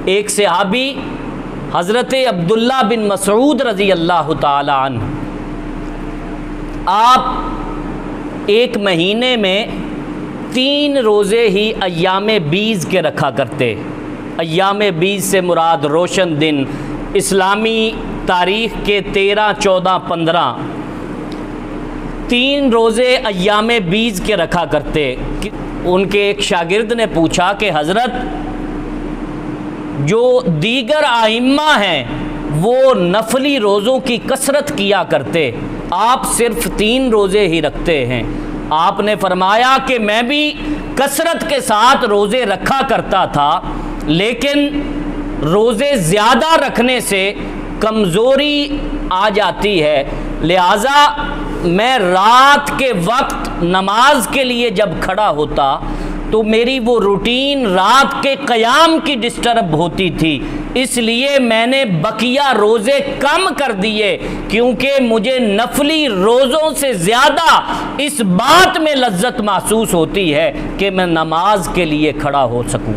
ایک صحابی حضرت عبداللہ بن مسعود رضی اللہ تعالی عنہ، آپ ایک مہینے میں 3 روزے ہی ایام بیز کے رکھا کرتے۔ ایام بیز سے مراد روشن دن، اسلامی تاریخ کے 13، 14، 15 3 روزے ایام بیز کے رکھا کرتے۔ ان کے ایک شاگرد نے پوچھا کہ حضرت، جو دیگر ائمہ ہیں وہ نفلی روزوں کی کثرت کیا کرتے، آپ صرف 3 روزے ہی رکھتے ہیں۔ آپ نے فرمایا کہ میں بھی کثرت کے ساتھ روزے رکھا کرتا تھا، لیکن روزے زیادہ رکھنے سے کمزوری آ جاتی ہے، لہٰذا میں رات کے وقت نماز کے لیے جب کھڑا ہوتا تو میری وہ روٹین رات کے قیام کی ڈسٹرب ہوتی تھی، اس لیے میں نے بقیہ روزے کم کر دیے، کیونکہ مجھے نفلی روزوں سے زیادہ اس بات میں لذت محسوس ہوتی ہے کہ میں نماز کے لیے کھڑا ہو سکوں۔